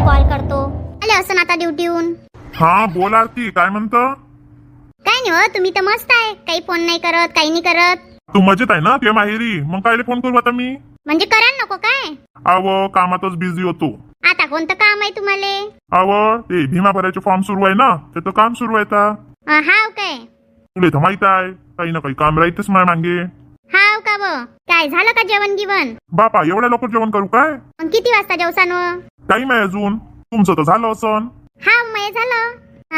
Call करतो. आले असं आता ड्युटीहून. हा बोल आरती, काय म्हणतं? काय नाही हो, तुम्ही तर मस्त आहे. काही फोन नाही करत, काही नाही करत. तू मजेत आहे ना? तुझ्या माहेरी मग कायले फोन करू आता मी? म्हणजे करायला नको काय? अव कामातच बिझी होतो. आता कोणतं काम आहे तुम्हाला? अव ते भीमा भरायचे फॉर्म सुरू आहे ना, त्याचं काम सुरू आहे आता. हाव काय? तुला तर माहित आहे काही ना काही काम राहतेच माझ्या मागे. हाव का व? काय झालं का जेवण गिवण? बापा एवढ्या लवकर जेवण करू काय? मग किती वाजता जेवसान? टाइम आहे अजून. तुमचं तर झालं असन. हा मग झालं.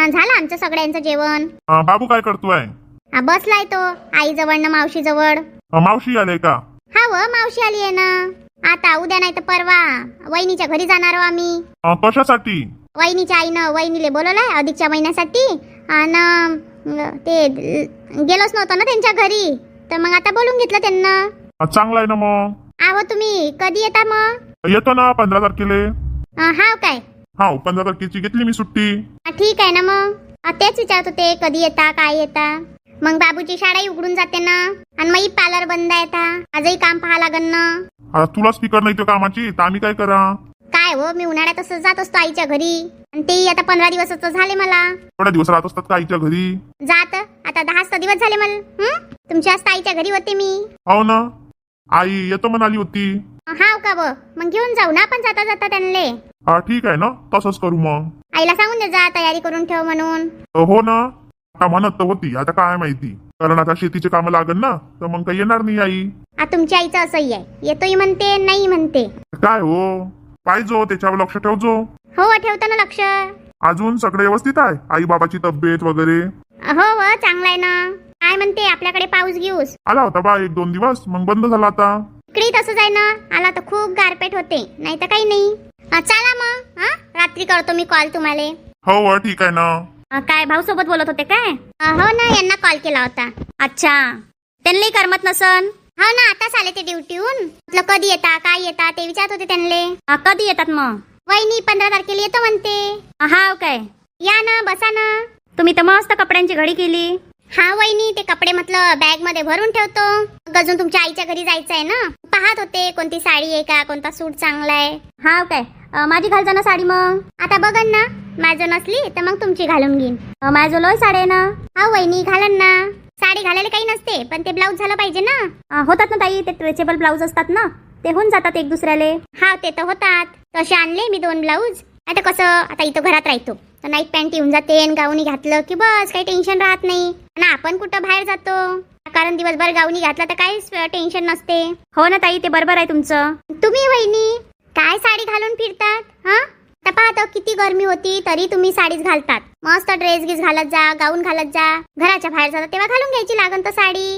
झालं आमचं सगळ्यांचं जेवण. बाबू काय करतोय? बसलाय तो आई जवळ ना मावशी जवळ. मावशी आले का? हा व मावशी आली आहे ना. आता उद्या नाही तर परवा वहिनीच्या घरी जाणार आहो आम्ही. कशासाठी? वहिनीच्या आईनं वहिनीले बोलवलंय अधिकच्या महिन्यासाठी. आणि ते गेलोच नव्हतं ना त्यांच्या घरी, तर मग आता बोलून घेतलं त्यांना. चांगलं आहे ना मग. आहो तुम्ही कधी येता मग? येतो ना 15 तारखेले. हाव काय? हा 15 तारखेची घेतली मी सुट्टी. ठीक आहे ना मग. तेच विचारत होते कधी येता काय येता. मग बाबूची शाळाही उघडून जाते ना, आणि मग पार्लर बंद आहे आता. आजही काम पाहा लागन ना. आता तुला स्पीकर नाही तो कामाची, तर आम्ही काय करा? काय हो, मी उन्हाळ्यात असं जात असतो आईच्या घरी, आणि तेही आता 15 दिवसच झाले मला. थोड्या दिवस राहत असतात का आईच्या घरी? जात आता 10 दिवस झाले मला. तुमच्या आज आईच्या घरी होते मी. हो ना, आई येतो म्हणाली होती. हाव का व? मग घेऊन जाऊ ना आपण जाता जाता त्यांना. हा ठीक आहे ना, तसंच करू मग. आईला सांगून दे जा तयारी करून ठेव म्हणून. हो ना, आता म्हणत तर होती, आता काय माहिती, कारण आता शेतीचे काम लागन ना, तर मग काही येणार नाही आई. तुमच्या आईचं असंही आहे, येतोय म्हणते नाही म्हणते. काय हो, पाहिजो त्याच्यावर लक्ष ठेवजो. हो ठेवतो ना लक्ष. अजून सगळे व्यवस्थित आहे? आई बाबाची तब्येत वगैरे? हो व चांगला आहे ना. काय म्हणते आपल्याकडे पाऊस गिऊस? आला होता बा 1-2 दिवस, मग बंद झाला आता. इकडे तसंच आहे ना, आला तर खूप गारपेट होते, नाही तर काही नाही. चला मग रात्री करतो मी कॉल तुम्हाला. हो ठीक आहे ना. काय भाऊ सोबत बोलत होते काय? हो ना, यांना कॉल केला होता. अच्छा, त्यांनाही करमत नसन. हो ना, आताच आले ते ड्युटीहून. म्हटलं कधी येता काय येता ते विचारत होते त्यांना. कधी येतात मग? वहिनी 15 तारखेला येतो म्हणते. हाव काय? या ना, बसा ना. तुम्ही तर मस्त कपड्यांची घडी केली. हा वहिनी, ते कपडे म्हटलं बॅग मध्ये भरून ठेवतो. अजून तुमच्या आईच्या घरी जायचं आहे ना, पाहत होते कोणती साडी आहे का, कोणता सूट चांगला आहे. हाव काय? माझी घालजा ना साडी मग. आता बघन ना, माझं नसली तर मग तुमची घालून घेईन. माझं लोय साडी आहे ना. हा वहिनी घालन ना. साडी घालायला काही नसते, पण ते ब्लाऊज झालं पाहिजे ना. होतात ना ताई, ते स्ट्रेचेबल ब्लाऊज असतात ना, ते होऊन जातात एक दुसऱ्याले. हा ते तर होतात. तसे आणले मी 2 ब्लाऊज. आता कसं, आता इथं घरात राहतो तर नाईट पॅन्ट येऊन जाते, गाऊनी घातलं की बस काही टेन्शन राहत नाही. आणि आपण कुठं बाहेर जातो, कारण दिवसभर गाऊनी घातला तर काहीच टेन्शन नसते. हो ना ताई, ते बरोबर आहे तुमचं. तुम्ही वहिनी काय साडी घालून फिरतात? आता पाहतो किती गरमी होती तरी तुम्ही साडीच घालतात. मस्त ड्रेस गिस घालत जा, गाऊन घालत जा. घराच्या बाहेर जाता तेव्हा घालून घ्यायची लागन तर साडी.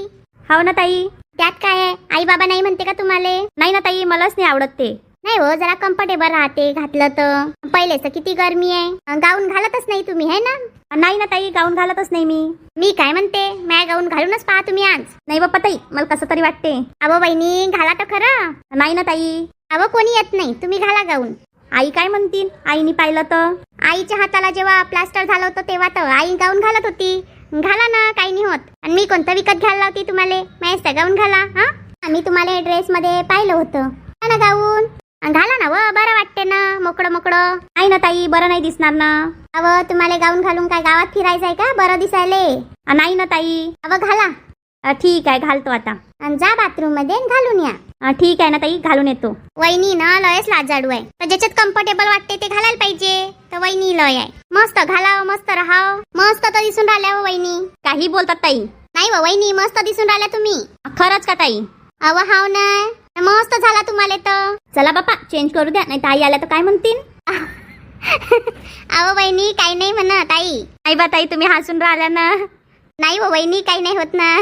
हो ना ताई, त्यात काय आहे? आई बाबा नाही म्हणते का तुम्हाला? नाही ना ताई, मलाच नाही आवडत ते. नाही हो, जरा कम्फर्टेबल राहते घातलं तर. पहिलेच किती गरमी आहे, गाऊन घालतच नाही तुम्ही है ना? नाही ना ताई, गाऊन घालतच नाही मी. मी काय म्हणते, मॅ गाऊन घालूनच पहा तुम्ही आज. नाही बाप्पा ताई, मला कसं तरी वाटते. अहो बहिणी घाला तर खरं. नाही ना ताई. अहो कोणी येत नाही, तुम्ही घाला गाऊन. आई काय म्हणतील, आईनी पाहिलं तर. आईच्या हाताला जेव्हा प्लास्टर झालं होतं तेव्हा तर आई गाऊन घालत होती. घाला ना, काही नाही होत. आणि मी कोणतं विकत घ्यायला होती तुम्हाला? मॅच गाऊन घाला. आम्ही तुम्हाला ड्रेस मध्ये पाहिलं होतं ना गाऊन. घाला ना व, बरं वाटते ना, मोकळं मोकळं. नाही ना ताई, बरं नाही दिसणार ना. अव तुम्हाला गाऊन घालून काय गावात फिरायचंय का बरं दिसायले? नाही ना ताई. अव घाला. ठीक आहे, घालतो आता. आणि जा बाथरूम मध्ये घालून या. ठीक आहे ना ताई, घालून येतो. वहिनी ना लयच लाजाडू आहे, तर ज्याच्यात कम्फर्टेबल वाटते ते घालायला पाहिजे. तर वहिनी लय आहे. मस्त घालाव, मस्त राहाव. मस्त तर दिसून राहिल्या हो वहिनी. काही बोलतात ताई? नाही व वहिनी, मस्त दिसून राहिल्या तुम्ही. खरंच का ताई? अव हाव ना, मस्त झाला तुम्हाला तर. चला बापा, चेंज करू द्या, नाही तर आई आल्या तर काय म्हणतील. अहो वहिनी काही नाही म्हणत आई. आई बा ताई, तुम्ही हसून राहिल्या ना. नाही हो वहिनी, काही नाही होत ना.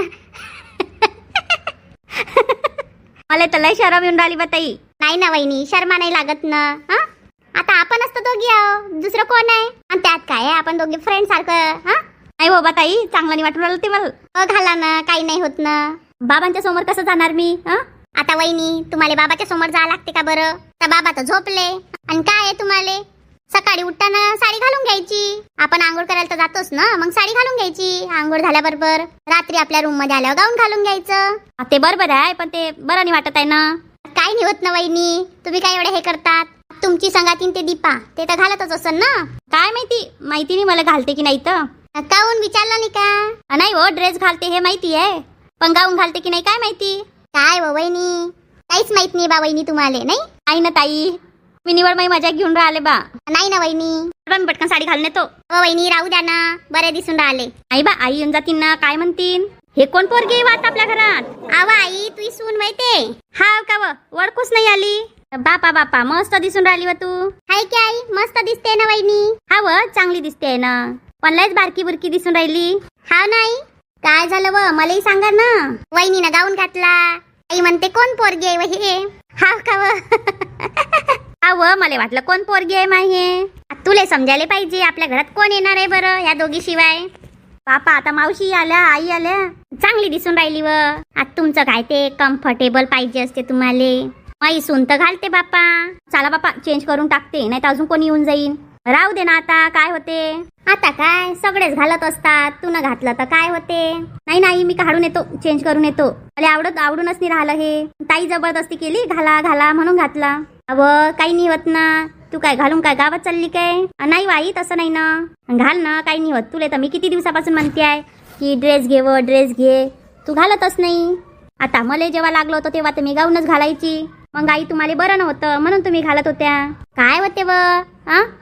मला तर लय शरम येऊन राहिली बा ताई. नाही ना वहिनी, शर्मा नाही लागत ना. आता आपण असतो दोघी आहो, दुसरं कोण आहे? आणि त्यात काय आहे, आपण दोघी फ्रेंड सारखं. नाही बाबा ताई, चांगलं नाही वाटून राहिलं ते मला. घाला ना, काही नाही होत ना. बाबांच्या समोर कसं जाणार मी? आता वहिनी, तुम्हाला बाबाच्या समोर जावं लागते का बरं? तर बाबा तर झोपले. आणि काय आहे तुम्हाला, सकाळी उठताना साडी घालून घ्यायची. आपण आंघोळ करायला तर जातोच ना, मग साडी घालून घ्यायची. आंघोळ झाल्याबरोबर रात्री आपल्या रूम मध्ये आल्यावर गाऊन घालून घ्यायचं. ते बरोबर आहे, पण ते बरं नाही वाटत आहे ना. काय नाही होत ना वहिनी, तुम्ही काय एवढे हे करतात. तुमच्या तुमची संगातीन ते दीपा ते तर घालतच असन ना. काय माहिती नाही मला घालते की नाही तर. काहून विचारलं नाही का? नाही हो, ड्रेस घालते हे माहिती आहे, पण गाऊन घालते की नाही काय माहिती. काय हो वहिनी, काहीच माहित नाही बा वहिनी तुम्हाला. नाही आई ना ताई, मी निवड माई मजा घेऊन राहिले बा. नाही ना वहिनी, पण पटकन साडी घालून येतो. वहिनी राहू द्या ना, बरे दिसून राहिले. आई बा, आई येऊन जातील ना, काय म्हणतील. हे कोण पोरगी वाट आपल्या घरात. आवा आई, तुझी सून माहितीये. हा का व, ओळखूच नाही आली. बापा मस्त दिसून राहिली व तू. हाय की आई, मस्त दिसते ना वहिनी. हा व, चांगली दिसते ना, पण लयच बारकी बुरकी दिसून राहिली. हा नाही, काय झालं व मलाही सांगा ना. वहिनीनं गाऊन घातला. आई म्हणते कोण पोरगी आहे व हे. हा का व. हा व, मला वाटलं कोण पोरगी आहे माहे. तुला समजायला पाहिजे, आपल्या घरात कोण येणार आहे बरं या दोघी शिवाय. पापा आता मावशी आल्या, आई आल्या, चांगली दिसून राहिली व. आता तुमचं काय ते कम्फर्टेबल पाहिजे असते तुम्हाला. माई सून तर घालते बापा. चला बापा, चेंज करून टाकते, नाही तर अजून कोणी येऊन जाईन. राहू दे ना, आता काय होते. आता काय सगळेच घालत असतात, तू न घातलं तर काय होते. नाही मी काढून येतो, चेंज करून येतो. मला आवडूनच नाही राहिलं हे. ताई जबरदस्ती केली, घाला म्हणून घातला. अव काही नाही होत ना, तू काय घालून काय गावात चालली काय. नाही बाई, तसं नाही ना, घाल ना, काही नाही होत. तुला तर मी किती दिवसापासून म्हणते आहे की ड्रेस घे, तू घालतच नाही. आता मला जेव्हा लागलं होतं तेव्हा तर मी गाऊनच घालायची. मग आई तुम्हाला बरं नव्हतं म्हणून तुम्ही घालत होत्या. काय होते व,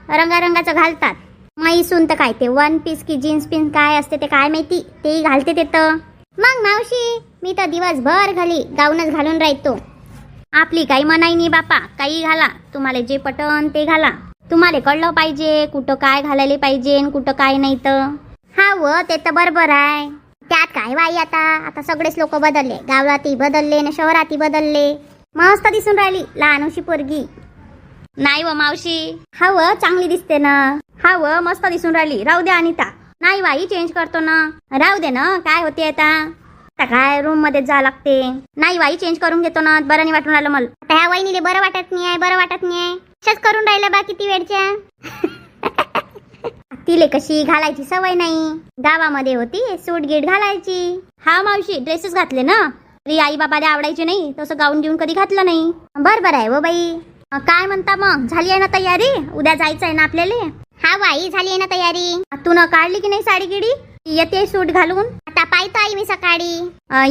रंगारंगाचं घालतात. माई सून तर काय ते वन पीस की जीन्स पीस काय असते ते काय माहिती, तेही घालते ते तर. मग मावशी, मी तर दिवसभर गाऊनच घालून राहतो. आपली काही मनाई नाही बापा, काही घाला, तुम्हाला जे पटन ते घाला. तुम्हाला कळलं पाहिजे कुठं काय घालायला पाहिजे कुठं काय नाही तर. हा व, ते तर बरोबर आहे. त्यात काय बाई, आता सगळेच लोक बदलले, गावातही बदलले ना शहरातही बदलले. मस्त दिसून राहिली लहानशी पोरगी. नाही व मावशी, हा व चांगली दिसते ना. हा व मस्त दिसून राहिली. राहू दे अनिता. नाही बाई, चेंज करतो ना, राहू दे ना, काय होते आता काय रूम मध्ये जा लागते. नाही बाई, चेंज करून घेतो ना, बरं नाही वाटून राहिलं मला. आता ह्या वहिनीले बरं वाटत नाही. अशाच करून राहिलं बा किती वेळच्या. तिले कशी घालायची सवय नाही, गावामध्ये होती सूट गीट घालायची. हा मावशी, ड्रेसेस घातले ना, तरी आई बाबाला आवडायचे नाही, तसं गाऊन घेऊन कधी घातलं नाही. बरं आहे हो बाई. काय म्हणता मग, झाली आहे ना तयारी, उद्या जायचं आहे ना आपल्याला. हा बाई, झाली आहे ना तयारी. तू न काढली की नाही साडी गिडी, येते सूट घालून. आता पाहतो आई मी सकाळी.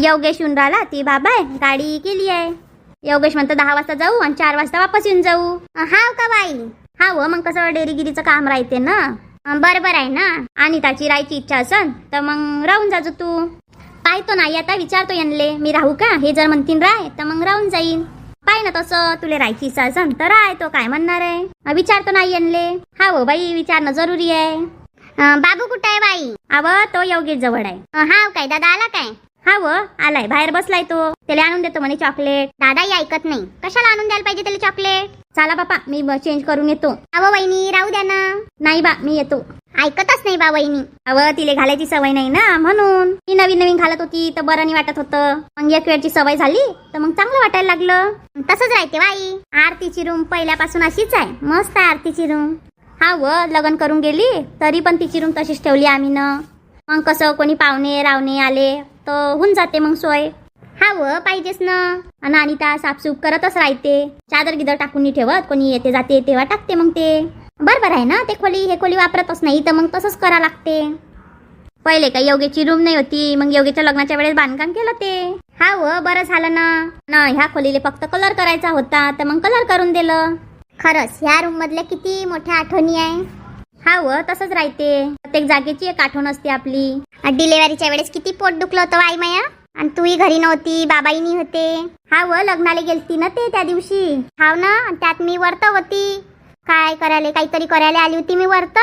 योगेश येऊन राहिला, ती बाबा गाडी केली आहे. योगेश म्हणतो 10 वाजता जाऊ आणि 4 वाजता वापस येऊन जाऊ. हाव का बाई. हा व, मग कसं डेरीगिरीचं काम राहते ना. बरोबर आहे ना. आणि त्याची राहायची इच्छा असन तर मग राहून जाजो तू. पाहतो नाही, आता विचारतो यांले मी राहू का. हे जर म्हणतील राय तर मग राहून जाईन. पाय ना तसं, तुला राहायची इच्छा असन तर राय, तो काय म्हणणार आहे. विचारतो नाही यांले. हा हो बाई, विचारणं जरुरी आहे. बाबू कुठं आहे बाई. अव, तो योगेश जवळ आहे. हाव काय, दादा आला काय. हा व, आलाय, बाहेर बसलाय तो. त्याला आणून देतो म्हणे चॉकलेट. दादाही ऐकत नाही, कशाला आणून द्यायला पाहिजे त्याला चॉकलेट. चला बापा, मी चेंज करून येतो. अव वहिनी, राहू द्या ना. नाही बा, मी येतो. ऐकतच नाही बा वहिनी. अव, तिले घालायची सवय नाही ना, म्हणून. ती नवीन घालत होती तर बरं नाही वाटत होतं. मग एक वेळची सवय झाली तर मग चांगलं वाटायला लागलं. तसंच राहते बाई. आरतीची रूम पहिल्यापासून अशीच आहे, मस्त आहे आरतीची रूम. हा व, लग्न करून गेली तरी पण तिची रूम तशीच ठेवली आम्ही ना. मग कसं कोणी पाहुणे रावणे आले तर होऊन जाते मग सोय. हा व, पाहिजेच ना. आणि अनिता साफसूफ करतच राहते, चादर गिदर टाकून नाही ठेवत. कोणी येते जाते तेव्हा टाकते मग ते. बरोबर आहे ना, ते खोली हे खोली वापरतच नाही तर मग तसंच करा लागते. पहिले काही योगेची रूम नाही होती, मग योगेच्या लग्नाच्या वेळेस बांधकाम केलं ते. हा व, बरं झालं ना. ह्या खोलीले फक्त कलर करायचा होता तर मग कलर करून दिलं. खरंच ह्या रूम मधल्या किती मोठ्या आठवणी आहे. हा व, तसंच राहते, प्रत्येक जागेची एक आठवण असते आपली. डिलेव्हरीच्या वेळेस किती पोट दुखलं होतं आई माया, आणि तूही घरी नव्हती, बाबाही नाही होते. हा व, लग्नाला गेलती ना ते त्या दिवशी. हाव ना, त्यात मी वर्त होती. काय करायला, काहीतरी करायला आली होती मी वर्त,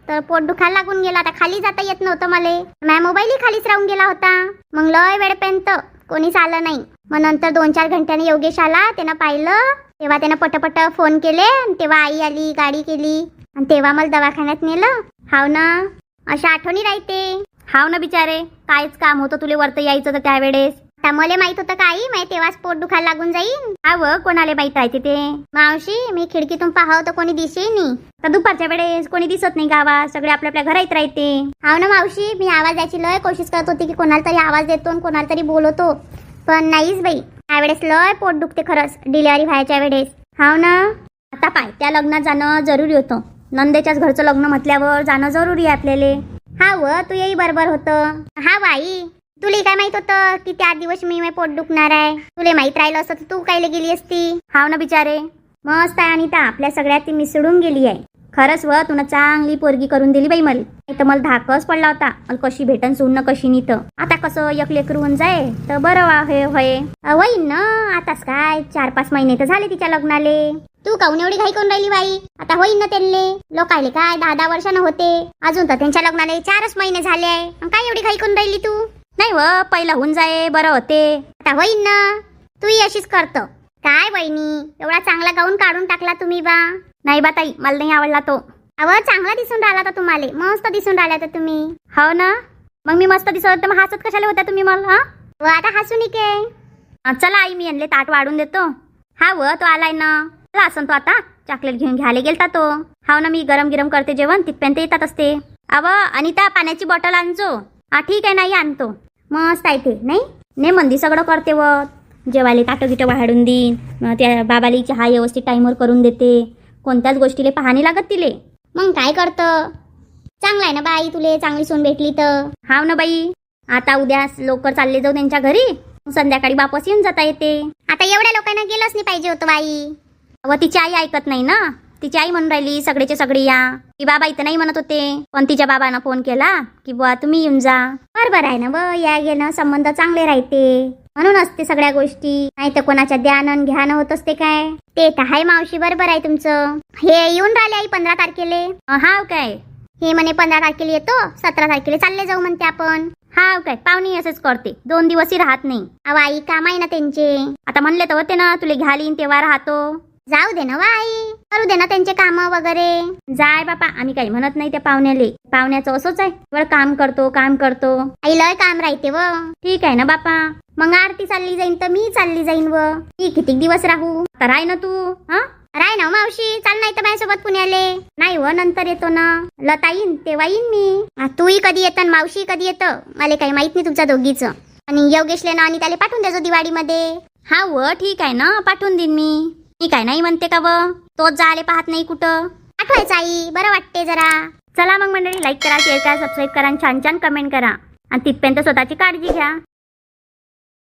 तर पोट दुखायला लागून गेला. आता खाली जाता येत नव्हतं मला. माझा मोबाईलही खालीच राहून गेला होता. मग लय वेळपर्यंत कोणीच आलं नाही. मग नंतर 2-4 घंट्याने योगेश आला, त्यानं पाहिलं, तेव्हा त्यानं पटपट फोन केले. तेव्हा आई आली, गाडी केली आणि तेव्हा मला दवाखान्यात नेलं. हाव ना, अशा आठवणी राहते. हाव ना बिचारे, कायच काम होतं तुले वरत यायचं तर त्यावेळेस. आता मला माहित होतं का आई, माहिती तेव्हाच पोट दुखायला लागून जाईन. हाव, कोणाला माहित राहते ते. मावशी, मी खिडकीतून पाहाव तर कोणी दिसे नाही. तर दुपारच्या वेळेस कोणी दिसत नाही गावात, सगळे आपल्या घरात राहते. हाव ना मावशी, मी आवाज द्यायची लय कोशिश करत होती की कोणाला तरी आवाज देतो कोणाला तरी बोलवतो, पण नाहीच बाई. त्यावेळेस लय पोट दुखते खरंच डिलिव्हरी व्हायच्या वेळेस. हाव ना. आता पाय त्या लग्नात जाणं जरुरी होतं. नंदेच्याच घरचं लग्न म्हटल्यावर जाणं जरुरी आहे आपल्याला. हा व तू येई बरोबर होतं. हा बाई तुला काय माहित होतं की त्या दिवस मी पोट दुखणार आहे. तुला माहित राहिलं असतं तर तू कायले गेली असती. हाव ना बिचारे. मस्त आहे अनिता, आपल्या सगळ्यात ती मिसळून गेली आहे. खरंच व तुला चांगली पोरगी करून दिली बाई मला. नाही तर मला धाकच पडला होता मला कशी भेटन सून कशी नीत. आता कसं एक लेकरू होऊन जाय तर बरं हे होय. होईन ना आताच काय 4-5 महिने तर झाले तिच्या लग्नाले. तू काऊन एवढी घाई करून राहिली बाई. आता होईन ना त्यांना. लोकायले काय 10-10 वर्षानं होते. अजून तर त्यांच्या लग्नाला 4च महिने झाले आहे. काय एवढी घाई करून राहिली तू. नाही व पहिला होऊन जाय बरं होते. आता होईन ना. तूही अशीच करतो काय बहिणी. एवढा चांगला गाऊन काढून टाकला तुम्ही बा. नाही बा ताई मला नाही आवडला तो. अव चांगला दिसून राहिला तर तुम्हाला. मस्त दिसून राहिला तर तुम्ही. हो ना मग मी मस्त दिसत तर मग हसत कशाला होत्या तुम्ही मला. हा व आता हसू नी के. चला आई मी आणले ताट वाढून देतो. हा व तो आलाय ना. चला असं तो आता चॉकलेट घेऊन घ्यायला गेलता तो. हाव ना मी गरम गिरम करते जेवण तिथपर्यंत येतात असते. अव अनिता पाण्याची बॉटल आणजो. हा ठीक आहे नाही आणतो. मस्त आहे ते नाही ने मंदी सगळं करते व जेवायला ताटं गिटं वाढून देईन. त्या बाबाली चहा व्यवस्थित टाईमवर करून देते. कोणत्याच गोष्टीले पाहणी लागत तिले. मग काय करतं. चांगलं आहे ना बाई तुले चांगली सून भेटली तर. हाव ना बाई. आता उद्या लवकर चालले जाऊ त्यांच्या घरी. संध्याकाळी वापस येऊन जाता येते. आता एवढ्या लोकांना गेलंच नाही पाहिजे होतं बाई. व तिची आई ऐकत नाही ना. तिची आई म्हणून राहिली सगळेचे सगळे या. की बाबा इथं नाही म्हणत होते पण तिच्या बाबांना फोन केला की बुवा तुम्ही येऊन जा. बरोबर आहे ना व या घेणं संबंध चांगले राहते म्हणून असते सगळ्या गोष्टी. नाही तर कोणाच्या ध्यान घ्यान होत असते काय. ते तर हाय मावशी बरोबर आहे तुमचं. हे येऊन राहिले आई 15 तारखेले. हाव काय. हे म्हणे 15 तारखेला येतो 17 तारखेला चालले जाऊ म्हणते आपण. हाव काय पाहुणी असंच करते 2 दिवसही राहत नाही. अव आई काम आहे ना त्यांचे. आता म्हणले तर होते ना तुले घ्यायला येईन तेव्हा राहतो. जाऊ दे ना आई करू दे ना त्यांचे काम वगैरे. जाय बापा आम्ही काही म्हणत नाही त्या पाहुण्याले. पाहुण्याचं असंच आहे वर काम करतो आई लय काम राहते व. ठीक आहे ना बापा. मग आरती चालली जाईन तर मी चालली जाईन व. मी किती दिवस राहू. तर राय ना तू. हा राय ना मावशी. चाल नाही तर माझ्यासोबत पुण्याले. नाही व नंतर येतो ना. लता येईन तेव्हा येईन मी. तूही कधी येतं मावशी कधी येतं मला काही माहित नाही तुमच्या दोघीचं. आणि योगेशले ना आणि त्याला पाठवून द्यायचो दिवाळीमध्ये. हा व ठीक आहे ना पाठवून देईन मी काय नाही म्हणते का व. तोच जाले पाहत नाही कुठं. पाठवायचं आई बरं वाटते जरा. चला मग मंडळी लाईक करा शेअर करा सबस्क्राईब करा आणि छान छान कमेंट करा. आणि तिथपर्यंत स्वतःची काळजी घ्या.